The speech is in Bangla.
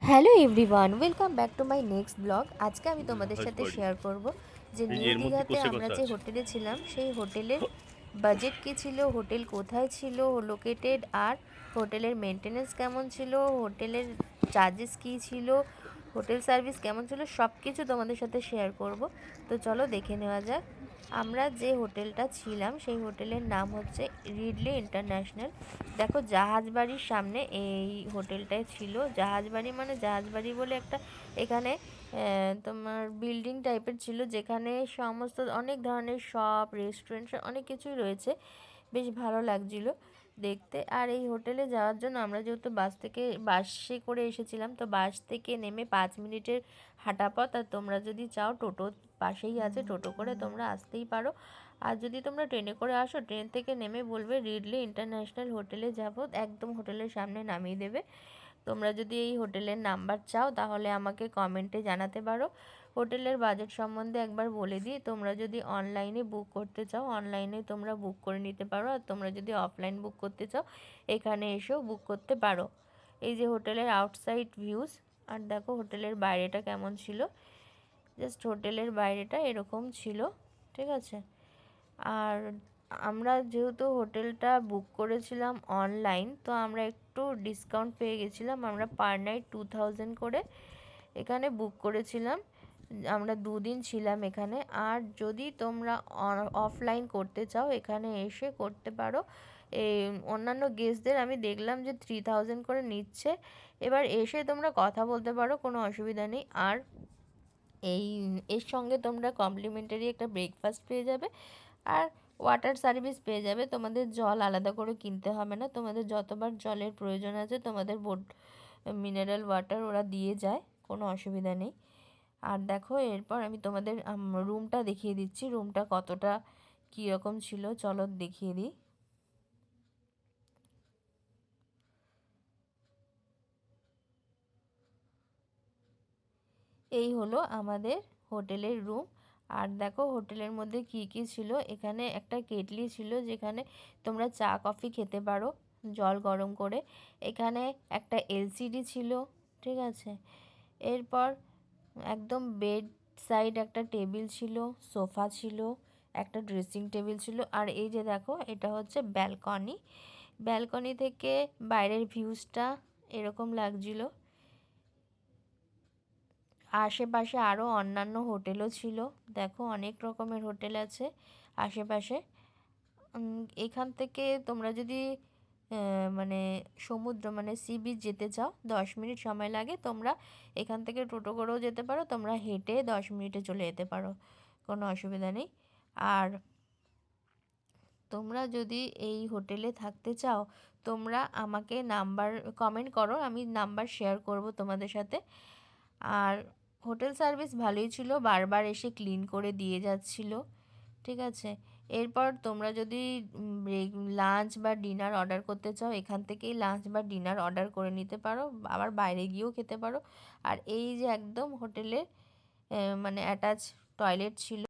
Hello everyone, welcome back to my next blog. আজকে আমি তোমাদের হাউস সাথে বাড়ি। শেয়ার করব যে এই যে নিউ এর মধ্যে দীঘাতে কষে আমরা কথা যে আছে। হোটেলে ছিলাম সেই হোটেলের বাজেট কী ছিল, হোটেল কোথায় ছিল লোকেটেড, আর হোটেলের মেনটেনেন্স কেমন ছিল, হোটেলের চার্জেস কী ছিল, হোটেল সার্ভিস কেমন ছিল, সব কিছু তোমাদের সাথে শেয়ার করব। তো চলো দেখে নেওয়া যাক। আমরা যে হোটেলটা ছিলাম সেই হোটেলের নাম হচ্ছে রিডলে ইন্টারন্যাশনাল। দেখো, জাহাজবাড়ির সামনে এই হোটেলটায় ছিল। জাহাজবাড়ি মানে জাহাজবাড়ি বলে একটা এখানে তোমার বিল্ডিং টাইপের ছিল, যেখানে সমস্ত অনেক ধরনের শপ, রেস্টুরেন্ট, অনেক কিছুই রয়েছে। বেশ ভালো লাগছিল দেখতে। আর এই হোটেলে যাওয়ার জন্য আমরা যেহেতু বাসে করে এসেছিলাম, তো বাস থেকে নেমে 5 মিনিটের হাঁটা পথ। আর তোমরা যদি চাও, টোটো পাশেই আছে, টোটো করে তোমরা আসতেই পারো। আর যদি তোমরা ট্রেনে করে আসো, ট্রেন থেকে নেমে বলবে রিডলে ইন্টারন্যাশনাল হোটেলে যাব, একদম হোটেলের সামনে নামিয়ে দেবে। তোমরা যদি এই হোটেলের নাম্বার চাও তাহলে আমাকে কমেন্টে জানাতে পারো। হোটেলের বাজেট সম্বন্ধে একবার বলে দিই, তোমরা যদি অনলাইনে বুক করতে চাও অনলাইনে তোমরা বুক করে নিতে পারো, আর তোমরা যদি অফলাইন বুক করতে চাও এখানে এসেও বুক করতে পারো। এই যে হোটেলের আউটসাইড ভিউজ, আর দেখো হোটেলের বাইরেটা কেমন ছিল। জাস্ট হোটেলের বাইরেটা এরকম ছিল, ঠিক আছে। আর আমরা যেহেতু হোটেলটা বুক করেছিলাম অনলাইন, তো আমরা একটু ডিসকাউন্ট পেয়ে গেছিলাম। আমরা পার নাইট 2000 করে এখানে বুক করেছিলাম। আমরা 2 দিন ছিলাম এখানে। আর যদি তোমরা অফলাইন করতে চাও এখানে এসে করতে পারো। এই অন্যান্য গেস্টদের আমি দেখলাম যে 3000 করে নিচ্ছে। এবার এসে তোমরা কথা বলতে পারো, কোনো অসুবিধা নেই। আর এই এর সঙ্গে তোমরা কমপ্লিমেন্টারি একটা ব্রেকফাস্ট পেয়ে যাবে, আর ওয়াটার সার্ভিস পেয়ে যাবে। তোমাদের জল আলাদা করে কিনতে হবে না, তোমাদের যতবার জলের প্রয়োজন আছে তোমাদের বোট মিনারেল ওয়াটার ওরা দিয়ে যায়, কোনো অসুবিধা নেই। আর দেখো, এরপর আমি তোমাদের রুমটা দেখিয়ে দিচ্ছি, রুমটা কতটা কীরকম ছিল চলো দেখিয়ে দিই। এই হলো আমাদের হোটেলের রুম। আর দেখো হোটেলের মধ্যে কি কি ছিল। এখানে একটা কেটলি ছিল যেখানে তোমরা চা কফি খেতে পারো জল গরম করে। এখানে একটা এলসিডি ছিল, ঠিক আছে। এরপর একদম বেড সাইড একটা টেবিল ছিল, সোফা ছিল, একটা ড্রেসিং টেবিল ছিল। আর এই যে দেখো, এটা হচ্ছে ব্যালকনি। ব্যালকনি থেকে বাইরের ভিউজটা এরকম লাগছিল। আশেপাশে আরও অন্যান্য হোটেলও ছিল, দেখো অনেক রকমের হোটেল আছে আশেপাশে। এখান থেকে তোমরা যদি মানে সমুদ্র মানে সি বিচ যেতে চাও, 10 মিনিট সময় লাগে। তোমরা এখান থেকে টোটো করেও যেতে পারো, তোমরা হেঁটে 10 মিনিটে চলে যেতে পারো, কোনো অসুবিধা নেই। আর তোমরা যদি এই হোটেলে থাকতে চাও, তোমরা আমাকে নাম্বার কমেন্ট করো, আমি নাম্বার শেয়ার করব তোমাদের সাথে। আর হোটেল সার্ভিস ভালোই ছিল, বারবার এসে ক্লিন করে দিয়ে যাচ্ছিল, ঠিক আছে। এরপর তোমরা যদি লাঞ্চ বা ডিনার অর্ডার করতে চাও, এখান থেকেই লাঞ্চ বা ডিনার অর্ডার করে নিতে পারো, আবার বাইরে গিয়েও খেতে পারো। আর এই যে একদম হোটেলের মানে অ্যাটাচ টয়লেট ছিল।